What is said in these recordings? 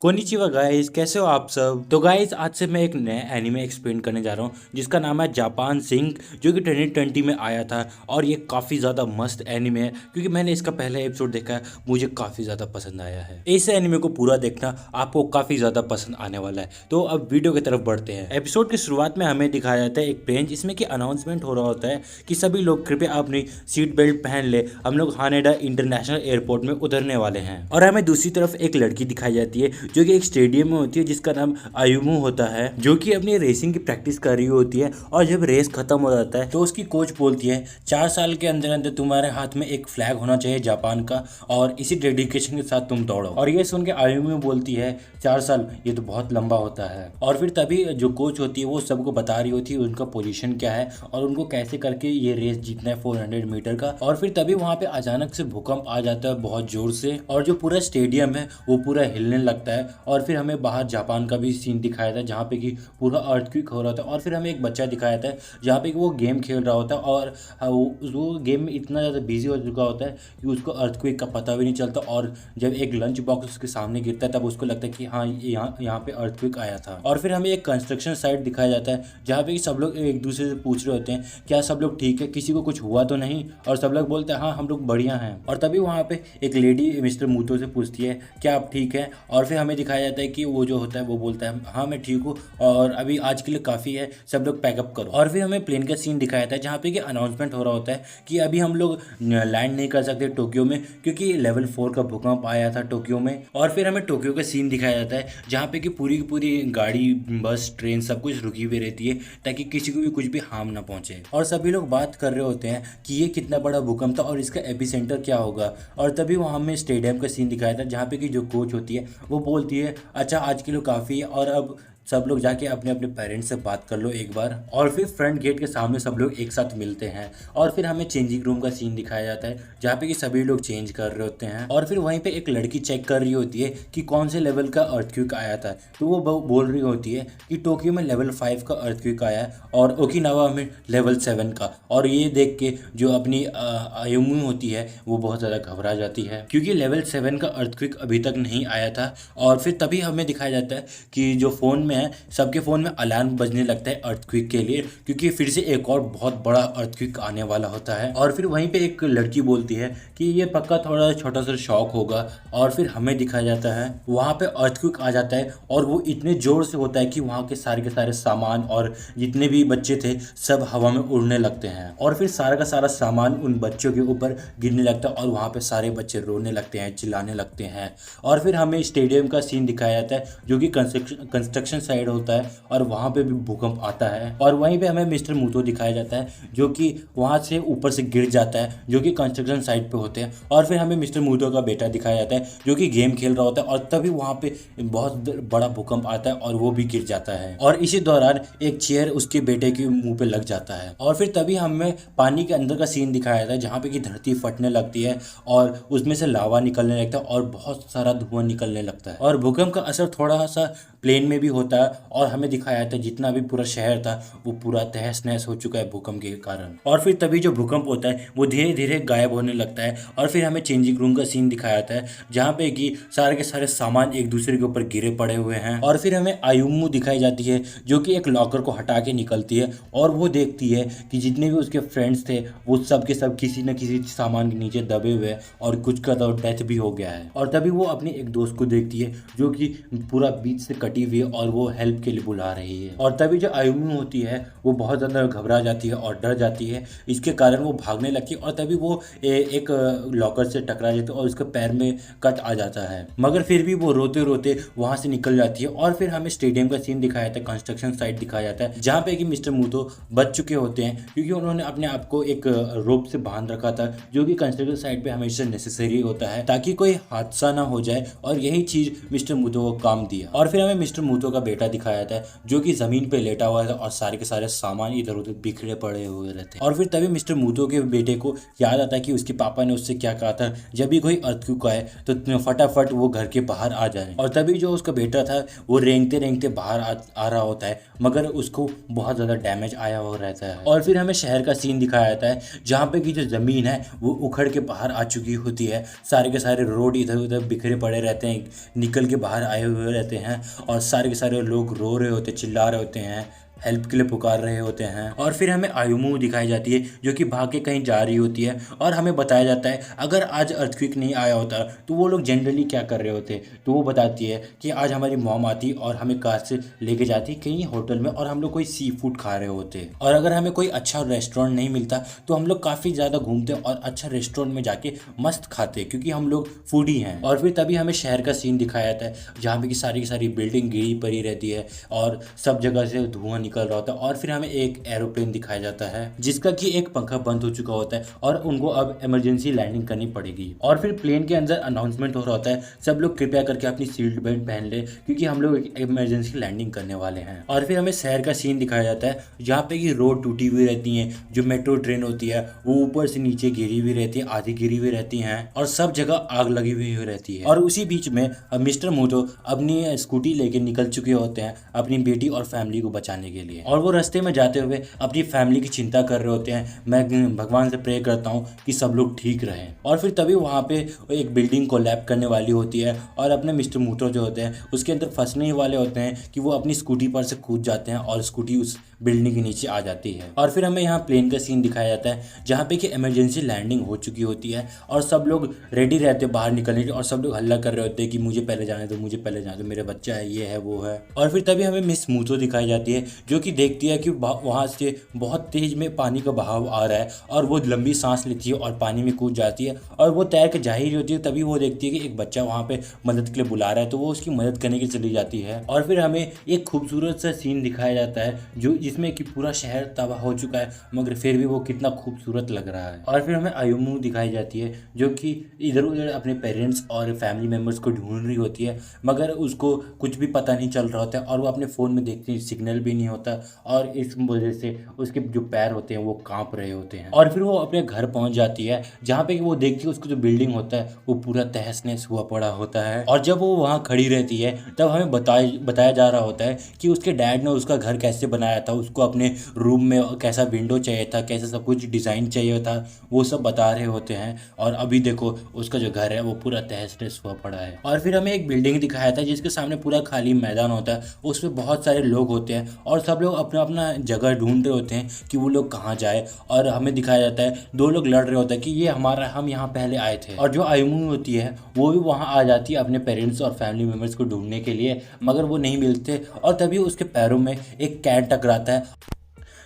Konnichiwa guys, कैसे हो आप सब। तो गाइस, आज से मैं एक नया एनिमे एक्सप्लेन करने जा रहा हूँ जिसका नाम है जापान सिंक, जो कि 2020 में आया था। और ये काफ़ी ज़्यादा मस्त एनिमे है क्योंकि मैंने इसका पहला एपिसोड देखा है, मुझे काफ़ी ज़्यादा पसंद आया है। इस एनिमे को पूरा देखना आपको काफ़ी ज़्यादा पसंद आने वाला है। तो अब वीडियो की तरफ बढ़ते हैं। एपिसोड की शुरुआत में हमें दिखाया जाता है एक प्लेन जिसमें कि अनाउंसमेंट हो रहा होता है कि सभी लोग कृपया अपनी सीट बेल्ट पहन ले, हम लोग हानेडा इंटरनेशनल एयरपोर्ट में उतरने वाले हैं। और हमें दूसरी तरफ एक लड़की दिखाई जाती है जो कि एक स्टेडियम में होती है जिसका नाम आयुमू होता है, जो कि अपनी रेसिंग की प्रैक्टिस कर रही होती है। और जब रेस खत्म हो जाता है तो उसकी कोच बोलती है 4 साल के अंदर अंदर तुम्हारे हाथ में एक फ्लैग होना चाहिए जापान का, और इसी डेडिकेशन के साथ तुम दौड़ो। और ये सुन के आयुमू बोलती है 4 साल, ये तो बहुत लंबा होता है। और फिर तभी जो कोच होती है वो सबको बता रही होती है उनका पोजीशन क्या है और उनको कैसे करके ये रेस जीतना है 400 मीटर का। और फिर तभी वहां पे अचानक से भूकंप आ जाता है बहुत जोर से, और जो पूरा स्टेडियम है वो पूरा हिलने लगता है। और फिर हमें बाहर जापान का भी सीन दिखाया था जहाँ पे कि पूरा अर्थक्वेक हो रहा था। और फिर हमें एक बच्चा दिखाया था जहाँ पे कि वो गेम खेल रहा होता है, और वो गेम में इतना ज़्यादा बिजी हो चुका होता है कि उसको अर्थक्वेक का पता भी नहीं चलता। और जब एक लंच बॉक्स उसके सामने गिरता है तब उसको लगता है कि हाँ, यहाँ पे अर्थक्वेक आया था। और फिर हमें एक कंस्ट्रक्शन साइट दिखाया जाता है जहाँ पे कि सब लोग एक दूसरे से पूछ रहे होते हैं क्या सब लोग ठीक है, किसी को कुछ हुआ तो नहीं। और सब लोग बोलते हैं हाँ, हम लोग बढ़िया हैं। और तभी वहाँ पे एक लेडी मिस्टर मूतो से पूछती है क्या आप ठीक हैं। और फिर हमें दिखाया जाता है कि वो जो होता है वो बोलता है हाँ मैं ठीक हूँ, और अभी आज के लिए काफ़ी है, सब लोग पैकअप करो। और फिर हमें प्लेन का सीन दिखाया था जहाँ पे कि अनाउंसमेंट हो रहा होता है कि अभी हम लोग लैंड नहीं कर सकते टोक्यो में क्योंकि लेवल 4 का भूकंप आया था टोक्यो में। और फिर हमें टोक्यो का सीन दिखाया जाता है जहाँ पे कि पूरी की पूरी गाड़ी, बस, ट्रेन सब कुछ रुकी हुई रहती है ताकि किसी को भी कुछ भी हार्म ना पहुंचे। और सभी लोग बात कर रहे होते हैं कि ये कितना बड़ा भूकंप था और इसका एपिसेंटर क्या होगा। और तभी वहाँ हमें स्टेडियम का सीन दिखाया था जहाँ पे कि जो कोच होती है वो बोलती है अच्छा आज के लिए काफ़ी है, और अब सब लोग जाके अपने अपने पेरेंट्स से बात कर लो एक बार। और फिर फ्रंट गेट के सामने सब लोग एक साथ मिलते हैं। और फिर हमें चेंजिंग रूम का सीन दिखाया जाता है जहाँ पे कि सभी लोग चेंज कर रहे होते हैं। और फिर वहीं पे एक लड़की चेक कर रही होती है कि कौन से लेवल का अर्थक्वेक आया था। तो वो बोल रही होती है कि टोक्यो में लेवल 5 का अर्थक्वेक आया है और ओकिनावा में लेवल 7 का। और ये देख के जो अपनी आयुमू होती है वो बहुत ज़्यादा घबरा जाती है क्योंकि लेवल 7 का अर्थक्वेक अभी तक नहीं आया था। और फिर तभी हमें दिखाया जाता है कि जो फ़ोन में है सबके फ़ोन में अलार्म बजने लगता है अर्थक्वेक के लिए, क्योंकि फिर से एक और बहुत बड़ा अर्थक्वेक आने वाला होता है। और फिर वहीं पे एक लड़की बोलती है कि ये पक्का थोड़ा छोटा सा शॉक होगा। और फिर हमें दिखाया जाता है वहाँ पे अर्थक्वेक आ जाता है और वो इतने ज़ोर से होता है कि वहाँ के सारे सामान और जितने भी बच्चे थे सब हवा में उड़ने लगते हैं। और फिर सारा का सारा सामान उन बच्चों के ऊपर गिरने लगता है और वहाँ पे सारे बच्चे रोने लगते हैं, चिल्लाने लगते हैं। और फिर हमें स्टेडियम का सीन दिखाया जाता है जो कि कंस्ट्रक्शन साइड होता है, और वहाँ पे भी भूकंप आता है। और वहीं पे हमें मिस्टर मूतो दिखाया जाता है जो कि वहाँ से ऊपर से गिर जाता है, जो कि कंस्ट्रक्शन साइट पे होते हैं। और फिर हमें मिस्टर मूतो का बेटा दिखाया जाता है जो कि गेम खेल रहा होता है, और तभी वहाँ पे बहुत बड़ा भूकंप आता है और वो भी गिर जाता है। और इसी दौरान एक चेयर उसके बेटे के मुंह पे लग जाता है। और फिर तभी हमें पानी के अंदर का सीन दिखाया जाता है जहाँ पे कि धरती फटने लगती है और उसमें से लावा निकलने लगता है और बहुत सारा धुआं निकलने लगता है। और भूकंप का असर थोड़ा सा प्लेन में भी होता है, और हमें दिखाया जाता है जितना भी पूरा शहर था वो पूरा तहस नहस हो चुका है भूकंप के कारण। और फिर तभी जो भूकंप होता है वो धीरे धीरे गायब होने लगता है। और फिर हमें चेंजिंग रूम का सीन दिखाया जाता है जहाँ पे कि सारे के सारे सामान एक दूसरे के ऊपर गिरे पड़े हुए हैं। और फिर हमें आयुमू दिखाई जाती है जो कि एक लॉकर को हटा के निकलती है, और वो देखती है कि जितने भी उसके फ्रेंड्स थे वो सब के सब किसी न किसी सामान के नीचे दबे हुए हैं, और कुछ का तो डेथ भी हो गया है। और तभी वो अपनी एक दोस्त को देखती है जो कि पूरा बीच से कटी हुई है और वो हेल्प के लिए बुला रही है। और तभी जो आयुमू होती है वो बहुत ज़्यादा घबरा जाती है और डर जाती है, इसके कारण वो भागने लगती है। और तभी वो एक लॉकर से टकरा जाती है और उसके पैर में कट आ जाता है, मगर फिर भी वो रोते रोते वहाँ से निकल जाती है। और फिर हमें स्टेडियम का सीन दिखाया जाता है, कंस्ट्रक्शन साइट दिखाया जाता है जहाँ पे कि मिस्टर मूतो बच चुके होते हैं क्योंकि उन्होंने अपने आप को एक रोप से बांध रखा था जो कि कंस्ट्रक्शन साइट पे हमेशा नेसेसरी होता है ताकि कोई हादसा ना हो जाए। और यही चीज़ मिस्टर मूतो को काम दिया। और फिर हमें मिस्टर मूतो का बेटा दिखाया जाता है जो कि जमीन पे लेटा हुआ है और सारे के सारे सामान इधर उधर बिखरे पड़े हुए रहते हैं। और फिर तभी मिस्टर मूतो के बेटे को याद आता है कि उसके पापा ने उससे क्या कहा था, जब भी कोई अर्थक्वेक आए तो फटाफट वो घर के बाहर आ जाए। और तभी जो उसका बेटा था वो रेंगते रेंगते बाहर आ रहा होता है, मगर उसको बहुत ज़्यादा डैमेज आया हुआ रहता है। और फिर हमें शहर का सीन दिखाया जाता है जहाँ पे की जो ज़मीन है वो उखड़ के बाहर आ चुकी होती है, सारे के सारे रोड इधर उधर बिखरे पड़े रहते हैं, निकल के बाहर आए हुए रहते हैं और सारे के सारे लोग रो रहे होते, चिल्ला रहे होते हैं, हेल्प के लिए पुकार रहे होते हैं। और फिर हमें आयुमू दिखाई जाती है जो कि भाग के कहीं जा रही होती है और हमें बताया जाता है अगर आज अर्थक्वेक नहीं आया होता तो वो लोग जनरली क्या कर रहे होते। तो वो बताती है कि आज हमारी मॉम आती और हमें कार से लेके जाती कहीं होटल में और हम लोग कोई सी फूड खा रहे होते, और अगर हमें कोई अच्छा रेस्टोरेंट नहीं मिलता तो हम लोग काफ़ी ज़्यादा घूमते और अच्छा रेस्टोरेंट में जाके मस्त खाते क्योंकि हम लोग फूडी हैं। और फिर तभी हमें शहर का सीन दिखाया जाता है जहाँ पे कि सारी की सारी बिल्डिंग गिरी पड़ी रहती है और सब जगह से धुआं निकल रहा होता है। और फिर हमें एक एरोप्लेन दिखाया जाता है जिसका कि एक पंखा बंद हो चुका होता है और उनको अब इमरजेंसी लैंडिंग करनी पड़ेगी। और फिर प्लेन के अंदर अनाउंसमेंट हो रहा होता है, सब लोग कृपया करके अपनी सीट बेल्ट पहन ले क्योंकि हम लोग एक इमरजेंसी लैंडिंग करने वाले हैं। और फिर हमें शहर का सीन दिखाया जाता है जहाँ पे कि रोड टूटी हुई रहती है, जो मेट्रो ट्रेन होती है वो ऊपर से नीचे गिरी हुई रहती है, आधी गिरी हुई रहती हैं और सब जगह आग लगी हुई रहती है। और उसी बीच में मिस्टर मूतो अपनी स्कूटी लेके निकल चुके होते हैं अपनी बेटी और फैमिली को बचाने के लिए, और वो रास्ते में जाते हुए अपनी फैमिली की चिंता कर रहे होते हैं। मैं भगवान से प्रे करता हूँ कि सब लोग ठीक रहें। और फिर तभी वहाँ पे एक बिल्डिंग कोलैप्स करने वाली होती है और अपने मिस्टर मूतो जो होते हैं उसके अंदर फंसने ही वाले होते हैं कि वो अपनी स्कूटी पर से कूद जाते हैं और स्कूटी उस बिल्डिंग के नीचे आ जाती है। और फिर हमें यहाँ प्लेन का सीन दिखाया जाता है जहाँ पे कि इमरजेंसी लैंडिंग हो चुकी होती है और सब लोग रेडी रहते हैं बाहर निकलने के, और सब लोग हल्ला कर रहे होते हैं कि मुझे पहले जाने दो, मुझे पहले जाने दो, मेरा बच्चा है, ये है, वो है। और फिर तभी हमें मिस मूतो दिखाई जाती है जो कि देखती है कि वहाँ से बहुत तेज में पानी का बहाव आ रहा है और वो लंबी सांस लेती है और पानी में कूद जाती है और वो तैर के जा ही होती है। तभी वो देखती है कि एक बच्चा वहाँ पे मदद के लिए बुला रहा है तो वो उसकी मदद करने के लिए चली जाती है। और फिर हमें एक खूबसूरत सा सीन दिखाया जाता है जो जिसमें कि पूरा शहर तबाह हो चुका है मगर फिर भी वो कितना खूबसूरत लग रहा है। और फिर हमें आयुमू दिखाई जाती है जो कि इधर उधर अपने पेरेंट्स और फैमिली मेम्बर्स को ढूंढ रही होती है मगर उसको कुछ भी पता नहीं चल रहा होता है और वो अपने फ़ोन में देखती है सिग्नल भी नहीं होता और इस वजह से उसके जो पैर होते हैं वो कांप रहे होते हैं। और फिर वो अपने घर पहुंच जाती है जहाँ पे वो देखती है उसका जो बिल्डिंग होता है वो पूरा तहस नहस हुआ पड़ा होता है। और जब वो वहाँ खड़ी रहती है तब हमें बताया जा रहा होता है कि उसके डैड ने उसका घर कैसे बनाया था, उसको अपने रूम में कैसा विंडो चाहिए था, कैसा सब कुछ डिज़ाइन चाहिए था, वो सब बता रहे होते हैं। और अभी देखो उसका जो घर है वो पूरा तहस नहस हुआ पड़ा है। और फिर हमें एक बिल्डिंग दिखाया था जिसके सामने पूरा खाली मैदान होता है, उसमें बहुत सारे लोग होते हैं और सब लोग अपना अपना जगह ढूंढ रहे होते हैं कि वो लोग कहाँ जाए। और हमें दिखाया जाता है दो लोग लड़ रहे होते हैं कि ये हमारा, हम यहाँ पहले आए थे। और जो आयुमू होती है वो भी वहाँ आ जाती है अपने पेरेंट्स और फैमिली मेम्बर्स को ढूंढने के लिए मगर वो नहीं मिलते। और तभी उसके पैरों में एक कैट टकराता है,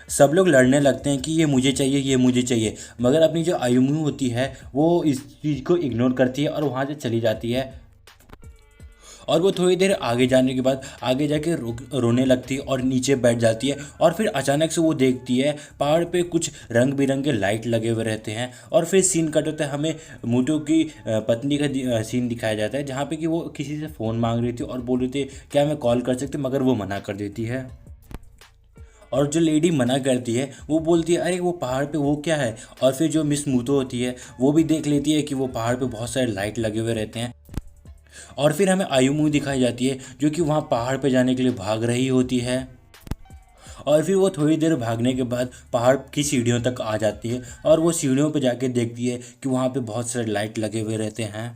सब लोग लड़ने लगते हैं कि ये मुझे चाहिए, ये मुझे चाहिए, मगर अपनी जो आयुमू होती है वो इस चीज़ को इग्नोर करती है और वहाँ से चली जाती है। और वो थोड़ी देर आगे जाने के बाद आगे जाके रोने लगती है और नीचे बैठ जाती है। और फिर अचानक से वो देखती है पहाड़ पे कुछ रंग बिरंगे लाइट लगे हुए रहते हैं। और फिर सीन कट होता है, हमें मूतो की पत्नी का सीन दिखाया जाता है जहाँ पे कि वो किसी से फ़ोन मांग रही थी और बोल रही थी क्या मैं कॉल कर सकती, मगर वो मना कर देती है। और जो लेडी मना करती है वो बोलती है अरे वो पहाड़ पे वो क्या है। और फिर जो मिस मूतो होती है वो भी देख लेती है कि वो पहाड़ पे बहुत सारे लाइट लगे हुए रहते हैं। और फिर हमें आयुमू दिखाई जाती है जो कि वहाँ पहाड़ पे जाने के लिए भाग रही होती है। और फिर वो थोड़ी देर भागने के बाद पहाड़ की सीढ़ियों तक आ जाती है और वो सीढ़ियों पे जाके देखती है कि वहाँ पे बहुत सारे लाइट लगे हुए रहते हैं।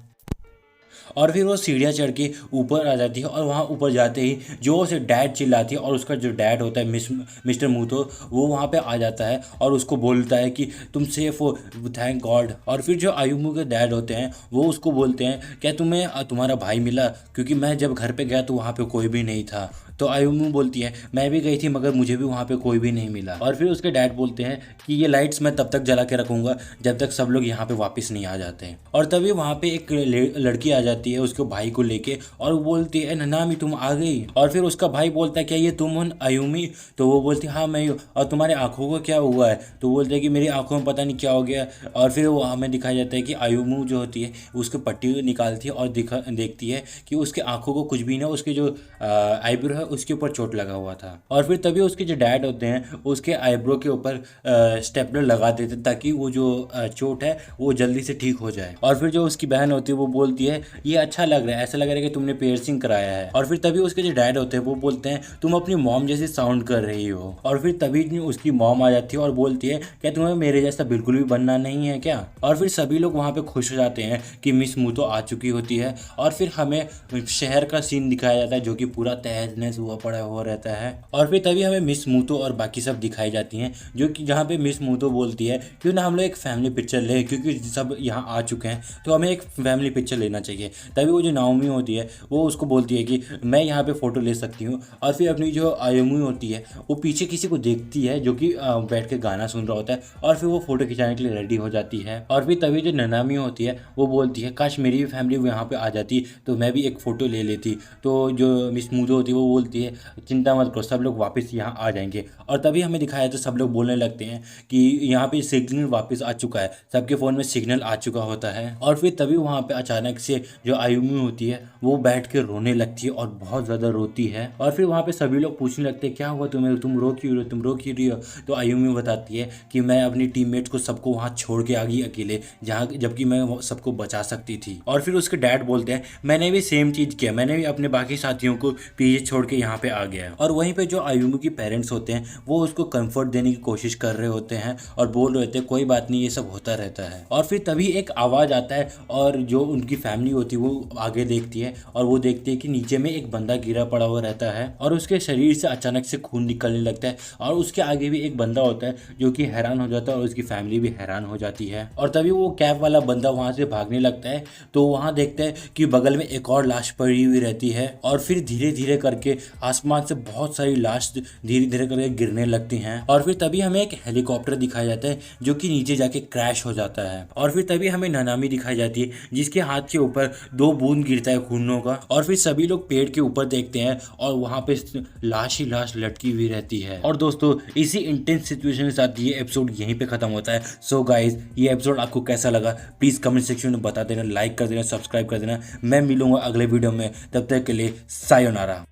और फिर वो सीढ़ियाँ चढ़ के ऊपर आ जाती है और वहाँ ऊपर जाते ही जो उसे डैड चिल्लाती है और उसका जो डैड होता है मिस्टर मूतो वो वहाँ पे आ जाता है और उसको बोलता है कि तुम सेफ हो, थैंक गॉड। और फिर जो आयुमू के डैड होते हैं वो उसको बोलते हैं क्या तुम्हें तुम्हारा भाई मिला, क्योंकि मैं जब घर पे गया तो वहाँ पे कोई भी नहीं था। तो आयुमू बोलती है मैं भी गई थी मगर मुझे भी वहाँ पे कोई भी नहीं मिला। और फिर उसके डैड बोलते हैं कि ये लाइट्स मैं तब तक जला के रखूँगा जब तक सब लोग यहाँ पे वापस नहीं आ जाते हैं। और तभी वहाँ पे एक लड़की आ जाती है उसके भाई को लेके और वो बोलती है ननामी तुम आ गई। और फिर उसका भाई बोलता है क्या ये तुम हो आयुमी, तो वो बोलती है हाँ मैं हूँ। और तुम्हारे आँखों को क्या हुआ है, तो बोलते हैं कि मेरी आँखों में पता नहीं क्या हो गया। और फिर वो हमें दिखाया जाता है कि आयुमू जो होती है उसको पट्टी निकालती है और देखती है कि उसके आँखों को कुछ भी ना, उसके जो आईब्रो है उसके ऊपर चोट लगा हुआ था। और फिर तभी उसके जो डैड होते हैं उसके आईब्रो के ऊपर स्टेपलर लगा देते ताकि वो जो चोट है वो जल्दी से ठीक हो जाए। और फिर जो उसकी बहन होती है वो बोलती है ये अच्छा लग रहा है, ऐसा लग रहा है कि तुमने पियर्सिंग कराया है। और फिर तभी उसके जो डैड होते हैं वो बोलते हैं तुम अपनी मॉम जैसे साउंड कर रही हो। और फिर तभी उसकी मॉम आ जाती है और बोलती है क्या तुम्हें मेरे जैसा बिल्कुल भी बनना नहीं है क्या। और फिर सभी लोग वहाँ पे खुश हो जाते हैं कि मिस मूतो आ चुकी होती है। और फिर हमें शहर का सीन दिखाया जाता है जो कि पूरा तहस नहस हुआ पड़ा हुआ रहता है। और फिर तभी हमें मिस मूतो और बाकी सब दिखाई जाती हैं जो कि जहाँ पे मिस मूतो बोलती है क्यों ना हम लोग एक फैमिली पिक्चर ले, क्योंकि सब यहाँ आ चुके हैं तो हमें एक फैमिली पिक्चर लेना चाहिए। तभी वो जो नाओमी होती है वो उसको बोलती है कि मैं यहाँ पे फ़ोटो ले सकती हूँ। और फिर अपनी जो आयुमी होती है वो पीछे किसी को देखती है जो कि बैठ के गाना सुन रहा होता है और फिर वो फ़ोटो खिंचाने के लिए रेडी हो जाती है। और फिर तभी जो ननामी होती है वो बोलती है काश मेरी भी फैमिली यहाँ पे आ जाती तो मैं भी एक फ़ोटो ले लेती। तो जो मिस मूदो होती है वो बोलती है चिंता मत करो, सब लोग वापस यहाँ आ जाएंगे। और तभी हमें दिखाया तो सब लोग बोलने लगते हैं कि यहाँ पे सिग्नल वापस आ चुका है, सबके फ़ोन में सिग्नल आ चुका होता है। और फिर तभी वहाँ पे अचानक से जो आयुमी होती है वो बैठ के रोने लगती है और बहुत ज़्यादा रोती है। और फिर वहाँ पे सभी लोग पूछने लगते हैं क्या हुआ तुम्हें, तुम रो क्यों रही हो, तुम रो क्यों रही हो। तो आयुमी बताती है कि मैं अपनी टीममेट्स को सबको वहाँ छोड़ के आ गई अकेले, जहाँ जबकि मैं सबको बचा सकती थी। और फिर उसके डैड बोलते हैं मैंने भी सेम चीज़ किया, मैंने भी अपने बाकी साथियों को पीछे छोड़ के यहाँ पे आ गया। और वहीं पे जो आयुमी की पेरेंट्स होते हैं वो उसको कंफर्ट देने की कोशिश कर रहे होते हैं और बोल रहे होते हैं कोई बात नहीं ये सब होता रहता है। और फिर तभी एक आवाज़ आता है और जो उनकी फैमिली होती है वो आगे देखती है और वो देखती है कि नीचे में एक बंदा गिरा पड़ा हुआ रहता है और उसके शरीर से अचानक से खून निकलने लगता है। और उसके आगे भी एक बंदा होता है जो कि हैरान हो जाता है और उसकी फैमिली भी हैरान हो जाती है। और तभी वो कैप वाला बंदा वहाँ से भागने लगता है तो वहाँ देखते हैं कि बगल में एक और लाश पड़ी हुई रहती है। और फिर धीरे धीरे करके आसमान से बहुत सारी लाश धीरे धीरे करके गिरने लगती हैं। और फिर तभी हमें एक हेलीकॉप्टर दिखाया जाता है जो कि नीचे जाके क्रैश हो जाता है। और फिर तभी हमें ननामी दिखाई जाती है जिसके हाथ के ऊपर 2 बूंद गिरता है खूनों का। और फिर सभी लोग पेड़ के ऊपर देखते हैं और वहाँ पे लाश ही लाश लटकी हुई रहती है। और दोस्तों इसी इंटेंस सिचुएशन के साथ ये एपिसोड यहीं पे खत्म होता है। सो गाइज ये एपिसोड आपको कैसा लगा प्लीज़ कमेंट सेक्शन में बता देना, लाइक कर देना, सब्सक्राइब कर देना। मैं मिलूंगा अगले वीडियो में, तब तक के लिए सायोनारा।